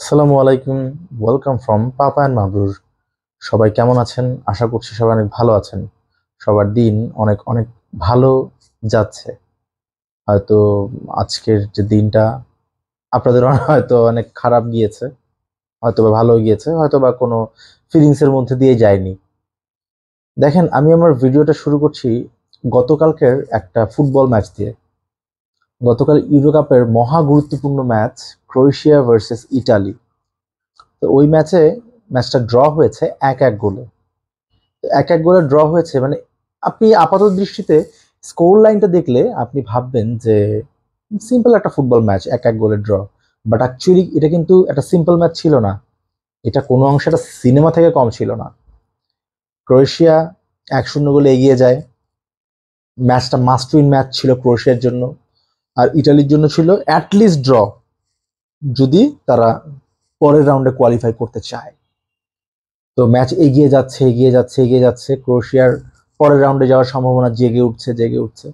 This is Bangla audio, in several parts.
আসসালামু আলাইকুম। Welcome from papa and Mabrur. সবাই কেমন আছেন? আশা করছি সবাই অনেক ভালো আছেন। সবার দিন অনেক অনেক ভালো যাচ্ছে। হয়তো আজকের যে দিনটা আপনাদের হয়তো অনেক খারাপ গিয়েছে, হয়তো বা ভালো গিয়েছে, হয়তো বা কোনো ফিলিংসের মধ্যে দিয়ে যায়নি। দেখেন, আমি আমার ভিডিওটা শুরু করছি গতকালকের একটা ফুটবল ম্যাচ দিয়ে। গতকাল ইউরো কাপের মহা গুরুত্বপূর্ণ ম্যাচ, ক্রোয়েশিয়া ভার্সেস ইটালি। তো ওই ম্যাচটা ড্র হয়েছে ১-১ গোলে। এক এক গোলে ড্র হয়েছে, মানে আপনি আপাত দৃষ্টিতে স্কোর লাইনটা দেখলে আপনি ভাববেন যে সিম্পল একটা ফুটবল ম্যাচ, ১-১ গোলে ড্র। বাট অ্যাকচুয়ালি এটা কিন্তু একটা সিম্পল ম্যাচ ছিল না। এটা কোনো অংশে একটা সিনেমা থেকে কম ছিল না। ক্রোয়েশিয়া ১-০ গোলে এগিয়ে যায়। ম্যাচটা মাস্ট উইন ম্যাচ ছিল ক্রোয়েশিয়ার জন্য, আর ইটালির জন্য ছিল অ্যাটলিস্ট ড্র, যদি তারা পরের রাউন্ডে কোয়ালিফাই করতে চায়। তো ম্যাচ এগিয়ে যাচ্ছে, এগিয়ে যাচ্ছে, এগিয়ে যাচ্ছে। ক্রোয়েশিয়ার পরের রাউন্ডে যাওয়ার সম্ভাবনা জেগে উঠছে, জেগে উঠছে।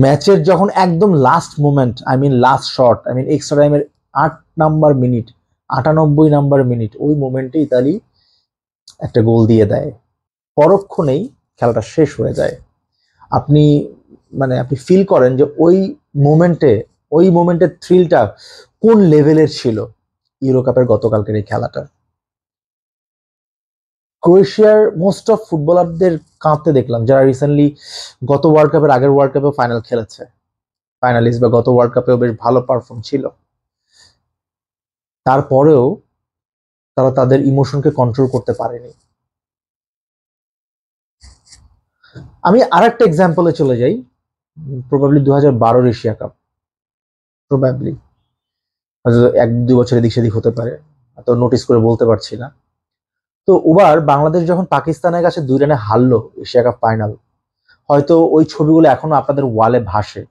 ম্যাচের যখন একদম last moment, I mean last shot, I mean extra টাইমের ৮ নাম্বার মিনিট, ৯৮ নাম্বার মিনিট, ওই মোমেন্টে ইতালি একটা গোল দিয়ে দেয়। পরক্ষণেই খেলাটা শেষ হয়ে যায়। আপনি আপনি ফিল করেন যে মোমেন্টে ওই মোমেন্টের থ্রিলটা কোন লেভেলের ছিল। ইউরো কাপের গতকালকের এই খেলাটা ক্রোয়েশিয়ার মোস্ট অফ ফুটবলারদের কাঁপতে দেখলাম, যারা রিসেন্টলি গত ওয়ার্ল্ড কাপের আগের ওয়ার্ল্ড কাপেও ফাইনাল খেলেছে, ফাইনালিস্ট বা গত ওয়ার্ল্ড কাপেও বেশ ভালো পারফর্ম ছিল। তারপরেও তারা তাদের ইমোশনকে কন্ট্রোল করতে পারেনি। আমি আর একটা এক্সাম্পলে চলে যাই, প্রবাবলি ২০১২ এশিয়া কাপ, প্রবাবলি হয়তো ১-২ বছর এদিক সেদিক হতে পারে, এত নোটিস করে বলতে পারছি না। তো ওবার বাংলাদেশ যখন পাকিস্তানের কাছে ২ রানে হারলো এশিয়া কাপ ফাইনাল, হয়তো ওই ছবিগুলো এখনো আপনাদের ওয়ালে ভাসে।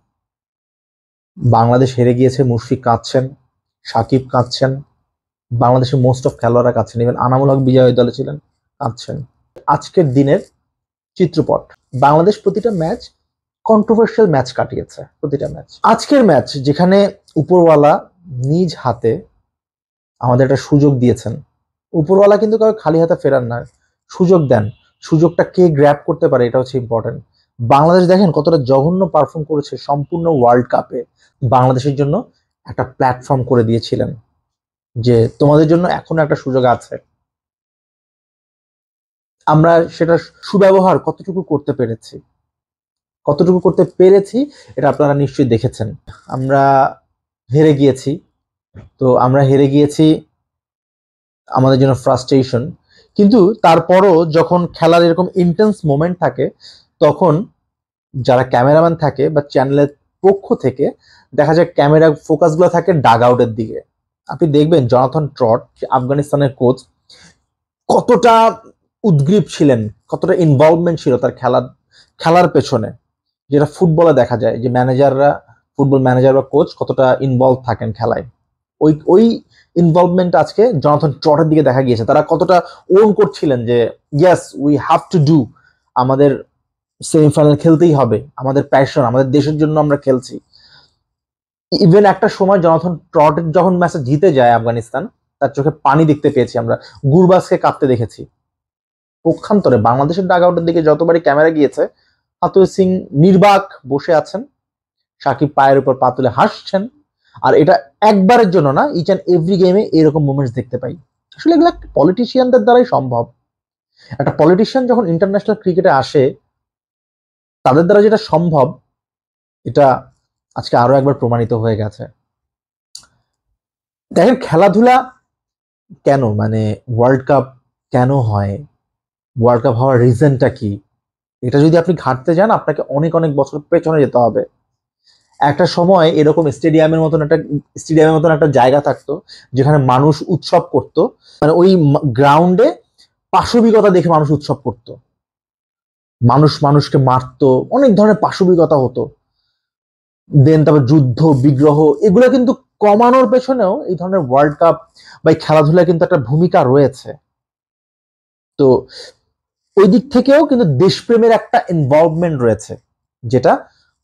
বাংলাদেশ হেরে গিয়েছে, মুশফিক কাঁদছেন, সাকিব কাঁদছেন, বাংলাদেশের মোস্ট অফ খেলোয়াড়রা কাঁদছেন, ইভেন আনামুল হক বিজয় দলে ছিলেন, কাঁদছেন। আজকের দিনের চিত্রপট, বাংলাদেশ প্রতিটা ম্যাচ কন্ট্রোভার্সিয়াল ম্যাচ কাটিয়েছে, প্রতিটা ম্যাচ। আজকের ম্যাচ যেখানে উপরওয়ালা নিজ হাতে আমাদের একটা সুযোগ দিয়েছেন। উপরওয়ালা কিন্তু কারো খালি হাতে ফেরান না, সুযোগ দেন। সুযোগটা কে গ্র্যাব করতে পারে, এটা হচ্ছে ইম্পর্টেন্ট। বাংলাদেশ দেখেন কতটা জঘন্য পারফর্ম করেছে সম্পূর্ণ ওয়ার্ল্ড কাপে। বাংলাদেশের জন্য একটা প্ল্যাটফর্ম করে দিয়েছিলেন যে তোমাদের জন্য এখনো একটা সুযোগ আছে। আমরা সেটা সুব্যবহার কতটুকু করতে পেরেছি এটা আপনারা নিশ্চয়ই দেখেছেন। আমরা হেরে গিয়েছি, তো আমরা হেরে গিয়েছি, আমাদের জন্য ফ্রাস্ট্রেশন। কিন্তু তারপরও যখন খেলার এরকম ইন্টেন্স মোমেন্ট থাকে, তখন যারা ক্যামেরাম্যান থাকে বা চ্যানেলের পক্ষ থেকে দেখা যায় ক্যামেরা ফোকাসগুলো থাকে ডাগ আউটের দিকে। আপনি দেখবেন জনাথন ট্রট, আফগানিস্তানের কোচ, কতটা উদ্গ্রীব ছিলেন, কতটা ইনভলভমেন্ট ছিল তার খেলার পেছনে, যেটা ফুটবলে দেখা যায় যে ফুটবল ম্যানেজার বা কোচ কতটা ইনভলভ থাকেন খেলায়। ওই ইনভলভমেন্ট আজকে জনাথন ট্রটের দিকে দেখা গিয়েছে। তারা কতটা ওন করছিলেন যে yes we have to do, আমাদের সেমিফাইনাল খেলতেই হবে, আমাদের প্যাশন, আমাদের দেশের জন্য আমরা খেলছি। ইভেন একটা সময় জনাথন ট্রট যখন ম্যাচে জিতে যায় আফগানিস্তান, তার চোখে পানি দেখতে পেয়েছি আমরা, গুরবাজকে কাঁপতে দেখেছি। পক্ষান্তরে বাংলাদেশের ডাগ আউটের দিকে যতবারই ক্যামেরা গিয়েছে, হাতুর সিং নির্বাক বসে আছেন, সাকিব পায়ের উপর পা তুলে হাসছেন। আর এটা একবারের জন্য না, ইচ অ্যান্ড এভরি গেমে এরকম মুভমেন্টস দেখতে পাই। আসলে এগুলো একটা পলিটিশিয়ানদের দ্বারাই সম্ভব। একটা পলিটিশিয়ান যখন ইন্টারন্যাশনাল ক্রিকেটে আসে, তাদের দ্বারা যেটা সম্ভব, এটা আজকে আরো একবার প্রমাণিত হয়ে গেছে। দেখেন খেলাধুলা কেন, ওয়ার্ল্ড কাপ কেন হয়, ওয়ার্ল্ড কাপ হওয়ার রিজনটা কি, এটা যদি আপনি ঘাটতে যান আপনাকে অনেক অনেক বছর পেছনে যেতে হবে। একটা সময় এরকম স্টেডিয়ামের মতন একটা জায়গা থাকতো, যেখানে মানুষ উৎসব করত, ওই গ্রাউন্ডে পাশবিকতা দেখে মানুষ উৎসব করত, মানুষ মানুষকে মারতো, অনেক ধরনের পাশবিকতা হতো। দেন তারপর যুদ্ধ বিগ্রহ, এগুলো কিন্তু কমানোর পেছনেও এই ধরনের ওয়ার্ল্ড কাপ বা এই খেলাধুলা কিন্তু একটা ভূমিকা রয়েছে। তো ওই দিক থেকেও কিন্তু দেশপ্রেমের একটা ইনভলভমেন্ট রয়েছে, যেটা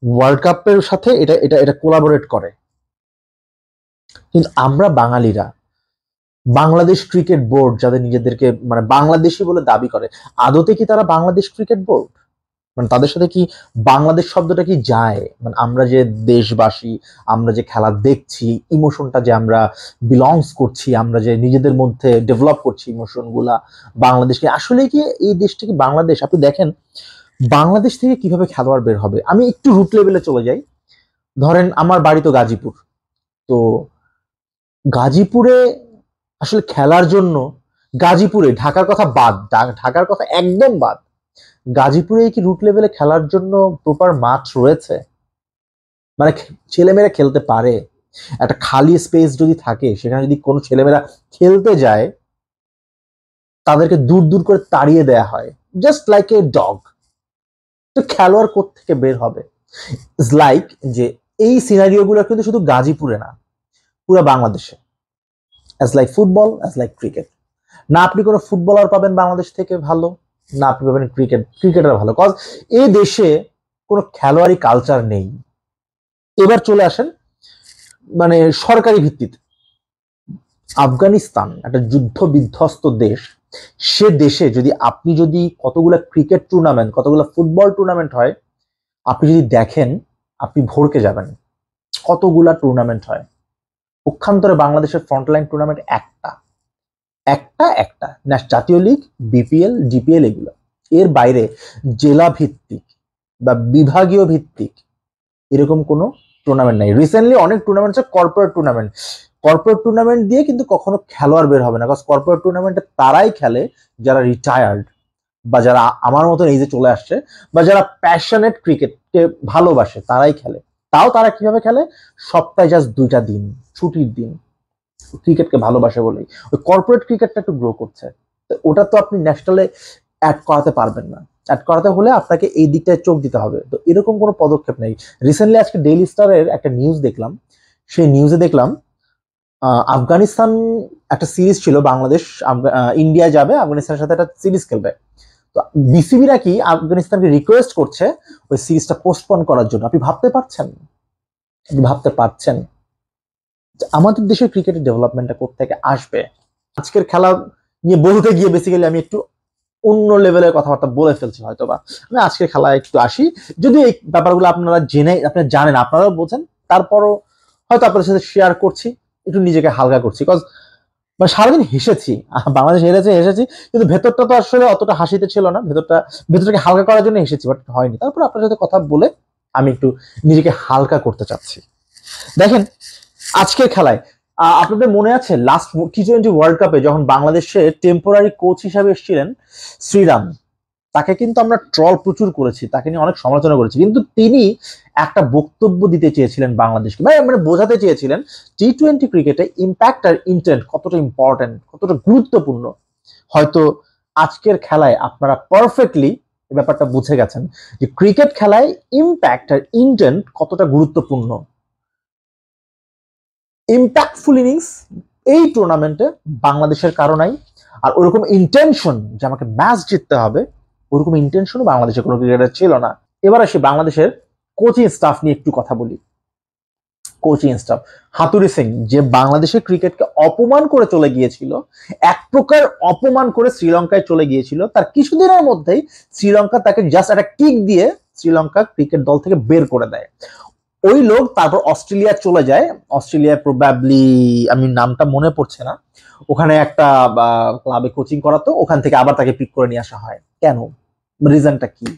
ওয়ার্ল্ড কাপের সাথে এটা এটা এটা কোলাবোরেট করে। কিন্তু আমরা বাঙালিরা, বাংলাদেশ ক্রিকেট বোর্ড যাদের নিজেদেরকে মানে বাংলাদেশি বলে দাবি করে, আদতে কি তারা বাংলাদেশ ক্রিকেট বোর্ড? মানে তাদের সাথে কি বাংলাদেশ শব্দটা কি যায়? মানে আমরা যে দেশবাসী, আমরা যে খেলা দেখছি, ইমোশনটা যে আমরা বিলংস করছি, আমরা যে নিজেদের মধ্যে ডেভেলপ করছি ইমোশন গুলা, বাংলাদেশকে আসলে কি এই দেশটা কি বাংলাদেশ? আপনি দেখেন বাংলাদেশ থেকে কিভাবে খেলোয়াড় বের হবে। আমি একটু রুট লেভেলে চলে যাই। ধরেন আমার বাড়ি তো গাজীপুর, তো গাজীপুরে আসলে খেলার জন্য, গাজীপুরে ঢাকার কথা বাদ, ঢাকার কথা একদম বাদ, গাজীপুরে কি রুট লেভেলে খেলার জন্য প্রপার মাঠ রয়েছে? মানে ছেলেমেয়েরা খেলতে পারে? একটা খালি স্পেস যদি থাকে, সেখানে যদি কোনো ছেলেমেয়েরা খেলতে যায়, তাদেরকে দূর দূর করে তাড়িয়ে দেয়া হয়, জাস্ট লাইক এ ডগ। তো খেলোয়াড় কোত্থেকে বের হবে? ইটস লাইক যে এই সিনারিও গুলো কিন্তু শুধু গাজীপুরে না, পুরো বাংলাদেশে। As like football, as like cricket. না আপনি কোনো ফুটবলার পাবেন বাংলাদেশ থেকে ভালো, না আপনি পাবেন ক্রিকেটার ভালো, কজ এই দেশে কোনো খেলোয়াড়ি কালচার নেই। এবার চলে আসেন মানে সরকারি ভিত্তিতে। আফগানিস্তান একটা যুদ্ধ বিধ্বস্ত দেশ, সে দেশে যদি আপনি যদি কতগুলা ক্রিকেট টুর্নামেন্ট, কতগুলা ফুটবল টুর্নামেন্ট হয়, আপনি যদি দেখেন আপনি ভরকে যাবেন। কতগুলা টুর্নামেন্ট হয়, পক্ষান্তরে বাংলাদেশের ফ্রন্টলাইন টুর্নামেন্ট একটা একটা জাতীয় লিগ, বিপিএল, ডিপিএল, এগুলো। এর বাইরে জেলা ভিত্তিক বা বিভাগীয় ভিত্তিক এরকম কোনো টুর্নামেন্ট নাই। রিসেন্টলি অনেক টুর্নামেন্ট আছে কর্পোরেট টুর্নামেন্ট, কর্পোরেট টুর্নামেন্ট দিয়ে কিন্তু কখনো খেলোয়াড় বের হবে না, কারণ কর্পোরেট টুর্নামেন্টে তারাই খেলে যারা রিটায়ার্ড, বা যারা আমার মতন এই যে চলে আসছে, বা যারা প্যাশনেট ক্রিকেটকে ভালোবাসে, তারাই খেলে। তাও তারা কিভাবে খেলে? সপ্তাহে জাস্ট 2টা দিন ছুটির দিন, ক্রিকেটকে ভালোবাসে বলেই। ওই কর্পোরেট ক্রিকেটটা একটু গ্রো করছে, ওটা তো আপনি ন্যাশনালে অ্যাড করাতে পারবেন না। অ্যাড করাতে হলে আপনাকে এই দিকটায় চোখ দিতে হবে, তো এরকম কোনো পদক্ষেপ নেই। রিসেন্টলি আজকে ডেইলি স্টারের একটা নিউজ দেখলাম, সেই নিউজে দেখলাম আফগানিস্তান একটা সিরিজ ছিল, বাংলাদেশ ইন্ডিয়া যাবে আফগানিস্তানের সাথে একটা সিরিজ খেলবে। তো বিসিবিরা কি আফগানিস্তানকে রিকোয়েস্ট করছে ওই সিরিজটা পোস্টপোন করার জন্য। আপনি ভাবতে পারছেন? আমাদের দেশের ক্রিকেটের ডেভেলপমেন্টটা কোত্থেকে আসবে? আজকের খেলা নিয়ে বলতে গিয়ে বেসিক্যালি আমি একটু অন্য লেভেলের কথাবার্তা বলে ফেলছি হয়তোবা। আমি আজকের খেলায় একটু আসি, যদি এই ব্যাপারগুলো আপনারা জানেন, আপনারাও বোঝেন, তারপরও হয়তো আপনাদের সাথে শেয়ার করছি, একটু নিজেকে হালকা করছি। কজ মানে সারাদিন হেসেছি, বাংলাদেশ হেসেছি, কিন্তু ভেতরটা তো আসলে অতটা হাসিতে ছিল না, ভেতরটাকে হালকা করার জন্য হেসেছি, বাট হয়নি। তারপর আপনার সাথে কথা বলে আমি একটু নিজেকে হালকা করতে চাচ্ছি। দেখেন আজকের খেলায় আপনাদের মনে আছে লাস্ট টি20 ওয়ার্ল্ড কাপে যখন বাংলাদেশে টেম্পোরারি কোচ হিসাবে এসেছিলেন শ্রীরাম, তাকে কিন্তু আমরা ট্রল প্রচুর করেছি, তাকে নিয়ে অনেক সমালোচনা করেছি, কিন্তু তিনি একটা বক্তব্য দিতে চেয়েছিলেন বাংলাদেশকে, মানে বোঝাতে চেয়েছিলেন টি20 ক্রিকেটে ইম্প্যাক্ট আর ইন্টেন্ট কতটা ইম্পর্টেন্ট, কতটা গুরুত্বপূর্ণ। হয়তো আজকের খেলায় আপনারা পারফেক্টলি এই ব্যাপারটা বুঝে গেছেন যে ক্রিকেট খেলায় ইম্প্যাক্ট আর ইন্টেন্ট কতটা গুরুত্বপূর্ণ। ইম্প্যাক্টফুল ইনিংস এই টুর্নামেন্টে বাংলাদেশের কারণেই, আর ওরকম ইন্টেনশন যে আমাকে ম্যাচ জিততে হবে, ওরকম ইন্টেনশনও বাংলাদেশের কোনো ক্রিকেটার ছিল না। এবার আসি বাংলাদেশের কোচিং স্টাফ নিয়ে একটু কথা বলি। কোচিং স্টাফ, হাতুড়ি সিং যে বাংলাদেশের ক্রিকেটকে অপমান করে চলে গিয়েছিল, এক প্রকার অপমান করে শ্রীলঙ্কায় চলে গিয়েছিল, তার কিছুদিনের মধ্যেই শ্রীলঙ্কা তাকে জাস্ট একটা কিক দিয়ে শ্রীলঙ্কা ক্রিকেট দল থেকে বের করে দেয়। ওই লোক তারপর অস্ট্রেলিয়া চলে যায়, অস্ট্রেলিয়ায় প্রবাবলি আমি নামটা মনে পড়ছে না, ওখানে একটা ক্লাবে কোচিং করাতো, ওখান থেকে আবার তাকে পিক করে নিয়ে আসা হয়। কেন? রিজনটা কি?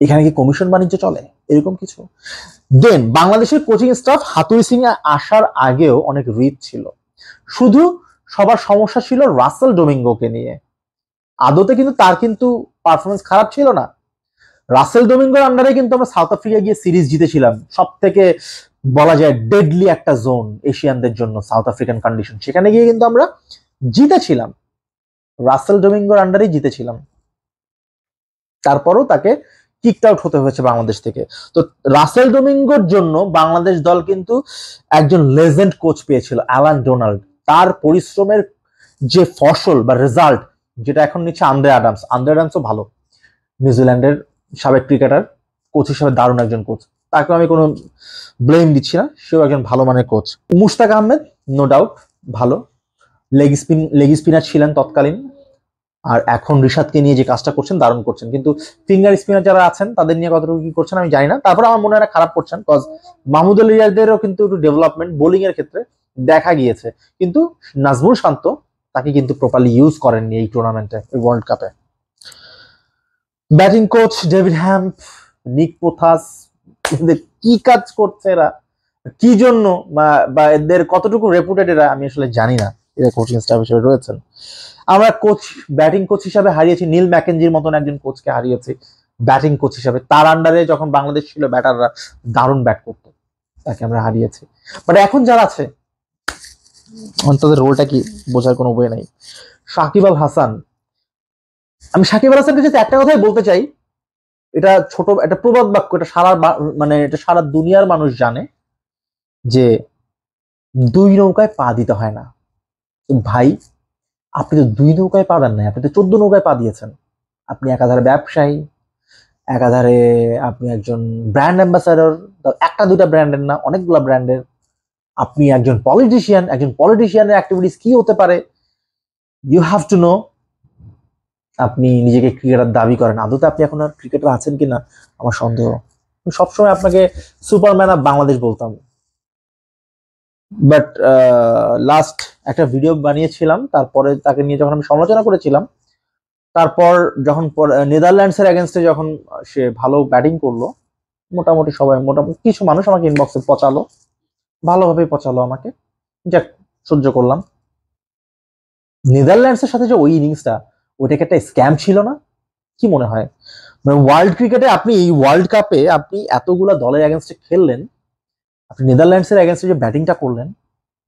এখানে কি কমিশন বাণিজ্য চলে এরকম কিছু? দেন বাংলাদেশের কোচিং স্টাফ হাতুড়ি সিং আসার আগেও অনেক রিচ ছিল, শুধু সবার সমস্যা ছিল রাসেল ডোমিঙ্গোকে নিয়ে। আদতে কিন্তু তার কিন্তু পারফরমেন্স খারাপ ছিল না। রাসেল ডোমিঙ্গোর আন্ডারে কিন্তু আমরা সাউথ আফ্রিকা গিয়ে সিরিজ জিতেছিলাম, সব থেকে বলা যায় ডেডলি একটা জোন এশিয়ানদের জন্য সাউথ আফ্রিকান কন্ডিশন, সেখানে গিয়ে কিন্তু আমরা জিতেছিলাম, রাসেল ডোমিঙ্গোর আন্ডারেই জিতেছিলাম। তারপরও তাকে কিকড আউট হতে হয়েছে বাংলাদেশ থেকে। তো রাসেল ডোমিঙ্গোর জন্য বাংলাদেশ দল কিন্তু একজন লেজেন্ড কোচ পেয়েছিল, অ্যালান ডোনাল্ড। তার পরিশ্রমের যে ফসল বা রেজাল্ট, যেটা এখন নিচ্ছে আন্দ্রে অ্যাডামসও ভালো, নিউজিল্যান্ডের সাবেক ক্রিকেটার, কোচ হিসেবে দারুণ একজন কোচ। তাকে আমি কোনো ব্লেম দিচ্ছি না, সেও একজন ভালো মানের কোচ। মুশতাক আহমেদ নো ডাউট ভালো লেগ স্পিনার ছিলেন তৎকালীন, আর এখন রিশাদকে নিয়ে যে কাজটা করছেন দারুণ করছেন, কিন্তু ফিঙ্গার স্পিনার যারা আছেন তাদের নিয়ে কতটুকু কি করছেন আমি জানি না। তারপর আমার মনে হয় খারাপ করছেন, কজ মাহমুদুল রিয়াদেরও কিন্তু একটু ডেভেলপমেন্ট বোলিং এর ক্ষেত্রে দেখা গিয়েছে, কিন্তু নাজমুল শান্ত তাকে কিন্তু প্রপারলি ইউজ করেননি এই টুর্নামেন্টে, ওয়ার্ল্ড কাপে। ব্যাটিং কোচ ডেভিড হ্যাম্প, নিক পোথাস, কি কাজ করছে এরা, কি জন্য, বা এদের কতটুকু রেপুটেড এরা আমি আসলে জানি না, এরা কোচিং স্টাফ হিসেবে রয়েছেন। আমরা কোচ ব্যাটিং কোচ হিসাবে হারিয়েছি নীল ম্যাকেঞ্জির মতন একজন কোচকে হারিয়েছি ব্যাটিং কোচ হিসাবে, তার আন্ডারে যখন বাংলাদেশ ছিল ব্যাটাররা দারুণ ব্যাট করতো, তাকে আমরা হারিয়েছি। বাট এখন যারা আছে তাদের রোলটা কি বোঝার কোনো উপায় নাই। সাকিব আল হাসান, আমি সাকিব আল হাসানকে যদি একটা কথাই বলতে চাই, এটা ছোট একটা প্রবাদ বাক্য, এটা এটা সারা দুনিয়ার মানুষ জানে যে দুই নৌকায় পা দিতে হয় না। ভাই আপনি তো দুই নৌকায় পা দেন নাই, আপনি তো 14 নৌকায় পা দিয়েছেন। আপনি একাধারে ব্যবসায়ী, একাধারে আপনি একজন ব্র্যান্ড অ্যাম্বাসাডর, একটা দুইটা ব্র্যান্ডের না অনেকগুলা ব্র্যান্ডের। আপনি একজন পলিটিশিয়ানের অ্যাক্টিভিটিস কি হতে পারে ইউ হ্যাভ টু নো। আপনি নিজেকে ক্রিকেটার দাবি করেন, আদতে আপনি এখন আর ক্রিকেটার আছেন কিনা আমার সন্দেহ। সবসময় আপনাকে সুপারম্যান অফ বাংলাদেশ বলতাম, বাট লাস্ট একটা ভিডিও বানিয়েছিলাম, তারপরে তাকে নিয়ে যখন আমি সমালোচনা করেছিলাম, তারপর যখন নেদারল্যান্ডসের এগেনস্টে যখন সে ভালো ব্যাটিং করলো, মোটামুটি কিছু মানুষ আমাকে ইনবক্সে পচালো, ভালোভাবেই পচালো আমাকে, যাক সহ্য করলাম। নেদারল্যান্ডসের সাথে যে ওই ইনিংসটা, ওইটাকে একটা স্ক্যাম ছিল না? কি মনে হয় মানে ওয়ার্ল্ড ক্রিকেটে আপনি এই ওয়ার্ল্ড কাপে আপনি এতগুলা দলের এগেনস্টে খেললেন, আপনি নেদারল্যান্ডসের এগেনস্টে যে ব্যাটিংটা করলেন,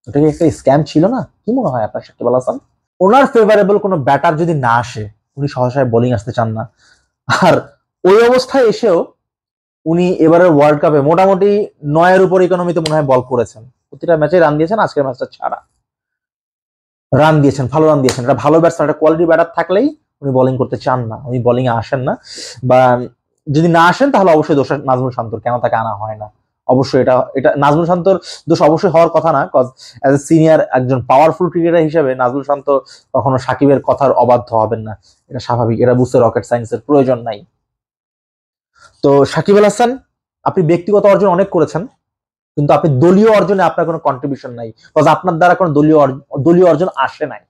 ওটা কি একটা স্ক্যাম ছিল না? কি মনে হয় আপনার সাকিব আল হাসান? ওনার ফেভারেবল কোনো ব্যাটার যদি না আসে, উনি সহসায় বোলিং আসতে চান না। আর ওই অবস্থায় এসেও উনি এবারের ওয়ার্ল্ড কাপে মোটামুটি 9-এর উপর ইকোনমিতে মনে হয় বল করেছেন, প্রতিটা ম্যাচে রান দিয়েছেন, আজকের ম্যাচটা ছাড়া রান দিয়েছেন, ভালো রান দিয়েছেন। এটা ভালো ব্যাটসম্যান, একটা কোয়ালিটি ব্যাটার থাকলেই উনি বোলিং করতে চান না, উনি বোলিং এ আসেন না, বা যদি না আসেন তাহলে অবশ্যই দোষ নাজমুল শান্তর, কেন তাকে আনা হয় না। অবশ্যই এটা এটা নাজমুল শান্তর দোষ অবশ্যই হওয়ার কথা না, কজ অ্যাজ এ সিনিয়র একজন পাওয়ারফুল ক্রিকেটার হিসেবে নাজমুল শান্ত কখনো সাকিবের কথার অবাধ্য হবেন না, এটা স্বাভাবিক, এটা বুঝতে রকেট সায়েন্সের প্রয়োজন নাই। তো সাকিব আল হাসান, আপনি ব্যক্তিগত অর্জন অনেক করেছেন, কিন্তু আপনি দলীয় অর্জনে আপনার কোনো কন্ট্রিবিউশন নাই, কজ আপনার দ্বারা কোনো দলীয় অর্জন আসে নাই।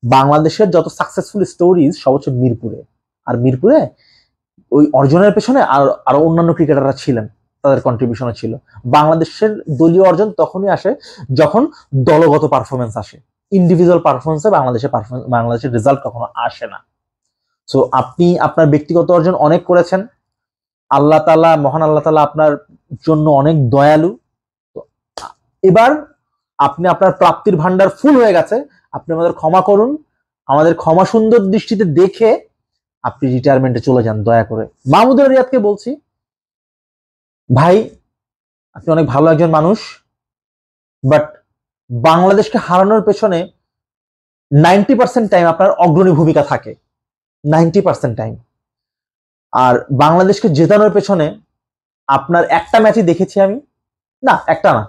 বাংলাদেশের যত সাকসেসফুল স্টোরিজ সব হচ্ছে মিরপুরে, আর মিরপুরে ওই অর্জনের পেছনে আরো অন্যান্য ক্রিকেটাররা ছিলেন, তাদের কন্ট্রিবিউশনও ছিল। বাংলাদেশের দলীয় অর্জন তখনই আসে যখন দলগত পারফরমেন্স আসে, ইন্ডিভিজুয়াল পারফরমেন্সে বাংলাদেশের রেজাল্ট কখনো আসে না। সো আপনি আপনার ব্যক্তিগত অর্জন অনেক করেছেন, আল্লাহ তাআলা, মহান আল্লাহ তাআলা আপনার জন্য অনেক দয়ালু। এবার আপনি আপনার প্রাপ্তির ভান্ডার ফুল হয়ে গেছে, আপনি আমাদের ক্ষমা করুন, আমাদের ক্ষমা সুন্দর দৃষ্টিতে দেখে আপনি রিটায়ারমেন্টে চলে যান দয়া করে। মাহমুদুল রিয়াদকে বলছি, ভাই আপনি অনেক ভালো একজন মানুষ, বাট বাংলাদেশকে হারানোর পেছনে 90% টাইম আপনার অগ্রণী ভূমিকা থাকে, 90% টাইম। আর বাংলাদেশকে জেতানোর পেছনে আপনার একটা ম্যাচই দেখেছি আমি, না একটা না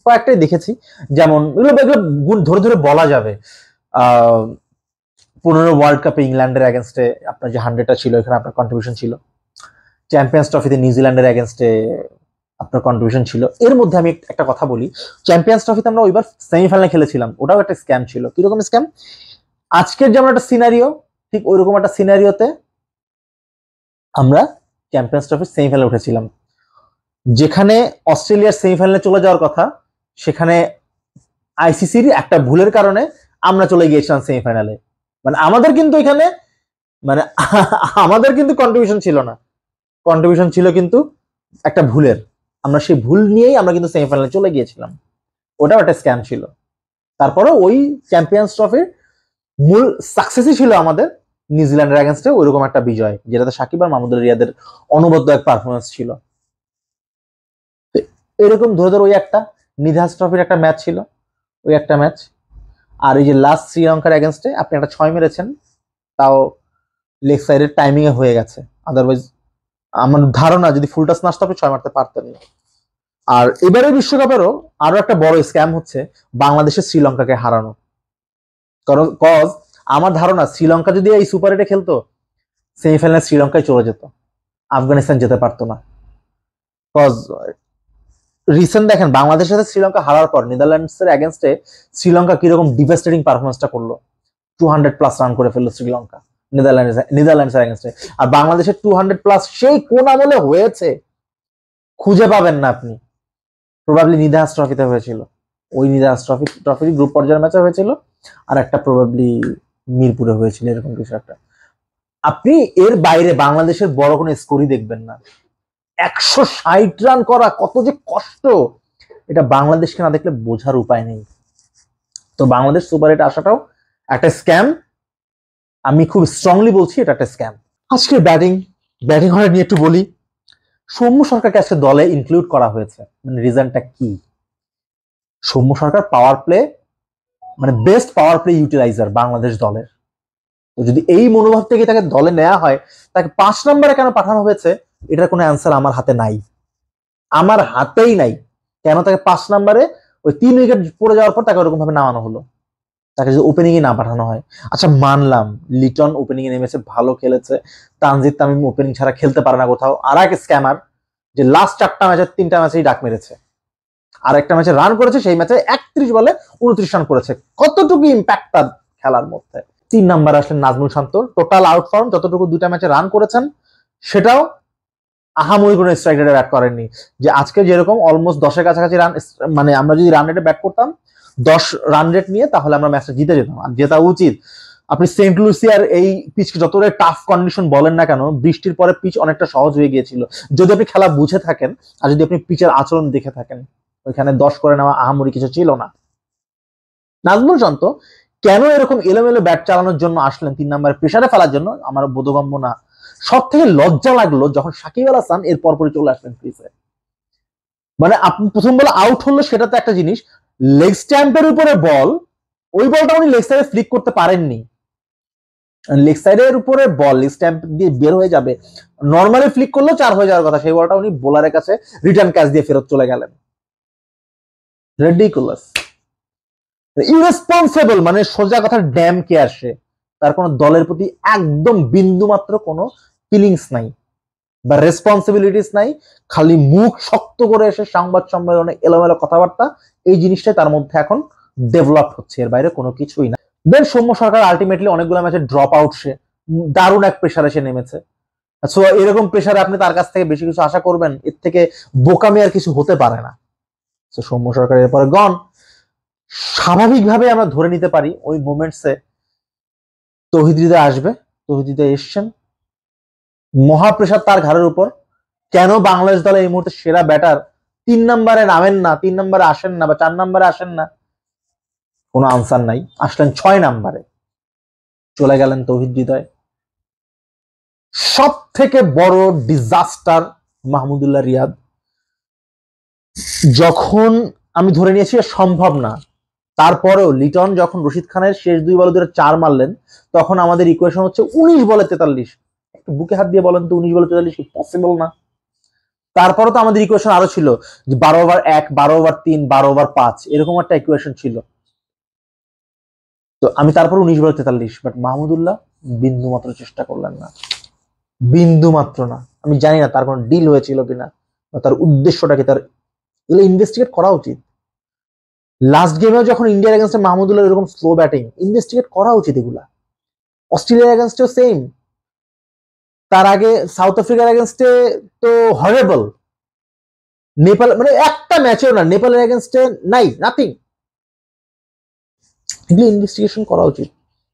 কয়েকটাই দেখেছি, যেমন এগুলো গুণ ধরে ধরে বলা যাবে। 15 ওয়ার্ল্ড কাপে ইংল্যান্ডের এগেনস্টে আপনার যে 100টা ছিল, এখানে আপনার কন্ট্রিবিউশন ছিল। চ্যাম্পিয়ন্স ট্রফিতে নিউজিল্যান্ডের এগেনস্টে আপনার কন্ট্রিবিউশন ছিল। এর মধ্যে আমি একটা কথা বলি, চ্যাম্পিয়ন্স ট্রফিতে আমরা ওইবার সেমিফাইনালে খেলেছিলাম, ওটাও একটা স্ক্যাম ছিল। কিরকম স্ক্যাম? আজকের যেমন একটা সিনারিও, ঠিক ওইরকম একটা সিনারিওতে আমরা চ্যাম্পিয়ন্স ট্রফির সেমিফাইনালে উঠেছিলাম, যেখানে অস্ট্রেলিয়ার সেমিফাইনালে চলে যাওয়ার কথা, সেখানে আইসিসির একটা ভুলের কারণে আমরা চলে গিয়েছিলাম সেমিফাইনালে। মানে আমাদের কিন্তু এখানে মানে আমাদের কিন্তু কন্ট্রিবিউশন ছিল না, কন্ট্রিবিউশন ছিল কিন্তু একটা ভুলের। আমরা সেই ভুল নিয়েই আমরা কিন্তু সেমিফাইনালে চলে গিয়েছিলাম, ওটাও একটা স্ক্যাম ছিল। তারপরে ওই চ্যাম্পিয়ন্স ট্রফির মূল সাকসেসই ছিল আমাদের নিউজিল্যান্ডের এগেনস্টে ওইরকম একটা বিজয়, যেটাতে সাকিব আর মাহমুদুল রিয়াদের অনবদ্য এক পারফরমেন্স ছিল। এরকম ধরে ধরে ওই একটা নিধাস ট্রফির একটা ম্যাচ ছিল, ওই একটা ম্যাচ। আর এই যে লাস্ট শ্রীলঙ্কার এগেনস্টে আপনি একটা 6 মেরেছেন, তাও লেগ সাইডের টাইমিং এ হয়ে গেছে, আদারওয়াইজ আমার ধারণা যদি ফুল টাচ না আসতো আপনি 6 মারতে পারতেন না। আর এবারে বিশ্বকাপেরও আরো একটা বড় স্ক্যাম হচ্ছে বাংলাদেশের শ্রীলঙ্কাকে হারানো। কারণ আমার ধারণা শ্রীলঙ্কা যদি এই সুপার 8-এ খেলতো, সেমিফাইনালে শ্রীলঙ্কায় চলে যেত, আফগানিস্তান যেতে পারতো না। কজ রিসেন্ট দেখেন বাংলাদেশের সাথে শ্রীলঙ্কা হারার পর নেদারল্যান্ডসের এগেনস্টে শ্রীলঙ্কা কিরকম ডিভাস্টেটিং পারফরমেন্সটা করলো। 200+ রান করে ফেললো শ্রীলঙ্কা নেদারল্যান্ডসের এগেনস্টে। আর বাংলাদেশের 200+ সেই কোন আমলে হয়েছে খুঁজে পাবেন না আপনি। প্রবাবলি নিদাহাস ট্রফিতে হয়েছিল, ওই নিদাহাস ট্রফির গ্রুপ পর্যায়ের ম্যাচে হয়েছিল, আর একটা প্রবাবলি মিরপুরে হয়েছিল, এরকম কিছু একটা। আপনি এর বাইরে বাংলাদেশের বড় কোনো স্কোরই দেখবেন না। 160 রান করা কত যে কষ্ট, এটা বাংলাদেশকে না দেখলে বোঝার উপায় নেই। তো বাংলাদেশ সুপার 8 আসাটাও একটা স্ক্যাম, আমি খুব স্ট্রংলি বলছি এটা একটা স্ক্যাম। আজকে ব্যাটিং অর্ডার নিয়ে একটু বলি। সৌম্য সরকারকে আজকে দলে ইনক্লুড করা হয়েছে, মানে রিজনটা কি? সৌম্য সরকার পাওয়ার প্লে, মানে বেস্ট পাওয়ার প্লে ইউটিলাইজার বাংলাদেশ দলের। তো যদি এই মনোভাব থেকে তাকে দলে নেওয়া হয়, তাকে 5 নম্বরে কেন পাঠানো হয়েছে এটার কোনো অ্যান্সার আমার হাতে নাই, আমার হাতেই নাই। কেন তাকে 5 নম্বরে ওই 3 উইকেট পড়ে যাওয়ার পর তাকে ওরকম ভাবে নামানো হলো, তাকে যদি ওপেনিং এ না পাঠানো হয়? আচ্ছা মানলাম লিটন ওপেনিং এ নেমেছে, ভালো খেলেছে, তানজিদ তামিম ওপেনিং ছাড়া খেলতে পারে না কোথাও। আর এক স্ক্যামার যে লাস্ট 4টা ম্যাচের 3টা ম্যাচেই ডাক মেরেছে, আর একটা ম্যাচে রান করেছে, সেই ম্যাচে 31 বলে 29 রান করেছে। কতটুকু ইম্প্যাক্ট তার খেলার মধ্যে। 3 নাম্বার আসলেন নাজমুল শান্ত, টোটাল আউটফর্ম, যতটুকু 2টা ম্যাচে রান করেছেন সেটাও আহামরি কোনো স্ট্রাইক রেটে ব্যাট করেননি। যে আজকে যেরকম অলমোস্ট 10-এর কাছাকাছি রান, মানে আমরা যদি রান রেটে ব্যাট করতাম 10 রান রেট নিয়ে, তাহলে আমরা ম্যাচটা জিতে যেতাম, আর জেতা উচিত। আপনি সেন্ট লুসিয়ার এই পিচকে যতটাই টাফ কন্ডিশন বলেন না কেন, বৃষ্টির পরে পিচ অনেকটা সহজ হয়ে গিয়েছিল। যদি আপনি খেলা বুঝে থাকেন আর যদি আপনি পিচের আচরণ দেখে থাকেন, ওইখানে 10 করে নেওয়া আহামরি কিছু ছিল না। নাজমুল শান্ত কেন এরকম এলোমেলো ব্যাট চালানোর জন্য আসলেন 3 নম্বরে প্রেসারে ফেলার জন্য, আমার বোধগম্য না। সব থেকে লজ্জা লাগলো যখন সাকিব আল হাসান এর পরপরই চলে আসলেন ক্রিজে। মানে আপনি প্রথম বলে আউট হলো সেটা তো একটা জিনিস, লেগ স্ট্যাম্পের উপরে বল, ওই বলটা উনি লেগ সাইডে ফ্লিক করতে পারেননি। লেগ সাইডের উপরে বল লেগ স্ট্যাম্প দিয়ে বের হয়ে যাবে, নর্মালি ফ্লিক করলেও 4 হয়ে যাওয়ার কথা, সেই বলটা উনি বোলারের কাছে রিটার্ন ক্যাচ দিয়ে ফেরত চলে গেলেন। রেডিকুলাস, ইরেসপন্সিবল, মানে সোজা কথা ড্যাম কেয়ার সে। তার কোনো দলের প্রতি একদম বিন্দু মাত্র কোনো ফিলিংস নাই বা রেসপন্সিবিলিটিস নাই, খালি মুখ শক্ত করে এসে সংবাদ সম্মেলনে এলোমেলো কথাবার্তা, এই জিনিসটাই তার মধ্যে এখন ডেভেলপ হচ্ছে, এর বাইরে কোনো কিছুই না। দেন সৌম্য সরকার আলটিমেটলি অনেকগুলো ম্যাচে ড্রপ আউট, সে দারুণ এক প্রেসারে সে নেমেছে। সো এরকম প্রেসারে আপনি তার কাছ থেকে বেশি কিছু আশা করবেন, এর থেকে বোকামি আর কিছু হতে পারে না। তো সৌম্য সরকার এরপরে গন। স্বাভাবিকভাবে আমরা ধরে নিতে পারি ওই মোমেন্টসে তৌহিদ হৃদয় আসবে, তৌহিদ হৃদয় এসছেন, মহাপ্রেসার তার ঘাড়ের উপর। কেন বাংলাদেশ দলে এই মুহূর্তে সেরা ব্যাটার 3 নম্বরে নামেন না, 3 নম্বরে আসেন না, বা 4 নম্বরে আসেন না? কোনো আনসার নাই। আসলেন 6 নম্বরে, চলে গেলেন তৌহিদ হৃদয়। সব থেকে বড় ডিজাস্টার মাহমুদুল্লাহ রিয়াদ। যখন আমি ধরে নিয়েছি সম্ভব না, তারপরেও লিটন যখন রশিদ খানের শেষ 2 বলে ধরে 4 মারলেন, তখন আমাদের ইকুয়েশন হচ্ছে 19 বলে 43। একটু বুকে হাত দিয়ে বলেন তো 19 বলে 43 কি পসিবল না? তারপরে তো আমাদের ইকুয়েশন আরো ছিল যে 12 ওভার 1, 12 ওভার 3, 12 ওভার 5, এরকম একটা ইকুয়েশন ছিল। তো আমি তারপর 19 বলে 43, বাট মাহমুদুল্লাহ বিন্দু মাত্র চেষ্টা করলেন না, বিন্দু মাত্র না। আমি জানি না তার কোনো ডিল হয়েছিল কিনা বা তার উদ্দেশ্যটা কি, তার এগুলো ইনভেস্টিগেট করা উচিত। লাস্ট গেমেও যখন ইন্ডিয়ার এগেনস্টে মাহমুদুল্লাহ এরকম স্লো ব্যাটিং, ইনভেস্টিগেট করা উচিত এগুলা। অস্ট্রেলিয়ার এগেনস্টেও সেম, তার আগে সাউথ আফ্রিকার এগেনস্টে তো হরেবল, নেপাল মানে একটা ম্যাচেও না, নেপালের এগেনস্টে নাই, নাথিং। এগুলো ইনভেস্টিগেশন করা উচিত।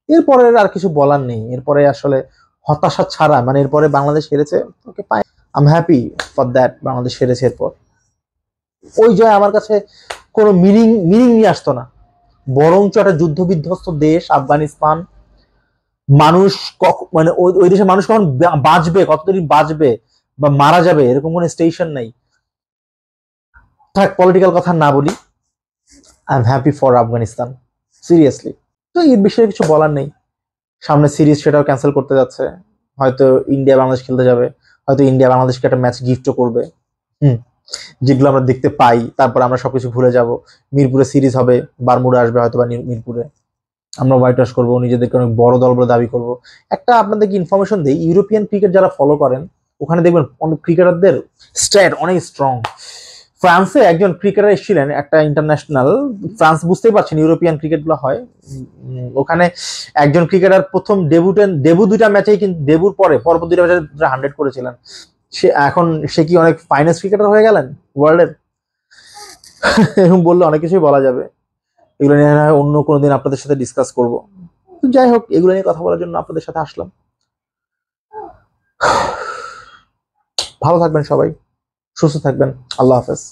এরপরে আর কিছু বলার নেই, এরপরে আসলে হতাশা ছাড়া, মানে এরপরে বাংলাদেশ হেরেছে, ওকে পাই, I am happy for that, Bangladesh হেরেছে। এরপর ওই জয় আমার কাছে কোনো মিনিং নিয়ে আসতো না, বরঞ্চ একটা যুদ্ধ বিধ্বস্ত দেশ আফগানিস্তান, মানুষ মানে ওই দেশের মানুষ কখন বাঁচবে, কতদিন বাঁচবে বা মারা যাবে এরকম কোনো স্টেশন নাই। থাক, পলিটিক্যাল কথা না বলি, I am happy for Afghanistan, seriously. তো এই বিষয়ে কিছু বলার নেই। সামনে সিরিজ সেটাও ক্যান্সেল করতে যাচ্ছে, হয়তো ইন্ডিয়া বাংলাদেশ খেলতে যাবে, হয়তো ইন্ডিয়া বাংলাদেশকে একটা ম্যাচ গিফটও করবে, যেগুলো আমরা দেখতে পাই, তারপর আমরা সবকিছু ভুলে যাব। মিরপুরে সিরিজ হবে, বারমুডা আসবে হয়তো বা মিরপুরে, আমরা হোয়াইট ওয়াশ করবো, নিজেদেরকে অনেক বড় দল বলে দাবি করবো। একটা আপনাদেরকে ইনফরমেশন দিই, ইউরোপিয়ান ক্রিকেট যারা ফলো করেন ওখানে দেখবেন অনেক ক্রিকেটারদের স্ট্যাট অনেক স্ট্রং। ফ্রান্সে একজন ক্রিকেটার এসেছিলেন, একটা ইন্টারন্যাশনাল, ফ্রান্স বুঝতেই পারছেন ইউরোপিয়ান ক্রিকেট গুলো হয়, ওখানে একজন ক্রিকেটার প্রথম ডেবু 2টা ম্যাচেই, কিন্তু ডেবুর পরে পরপর 2টা ম্যাচে 100 করেছিলেন। সে কি অনেক ফাইনেস্ট ক্রিকেটার হয়ে গেলেন ওয়ার্ল্ডের? এরকম বললে অনেক কিছুই বলা যাবে, এগুলো নিয়ে অন্য কোনো দিন আপনাদের সাথে ডিসকাস করব। যাই হোক, এগুলো নিয়ে কথা বলার জন্য আপনাদের সাথে আসলাম। ভালো থাকবেন সবাই, সুস্থ থাকবেন, আল্লাহ হাফেজ।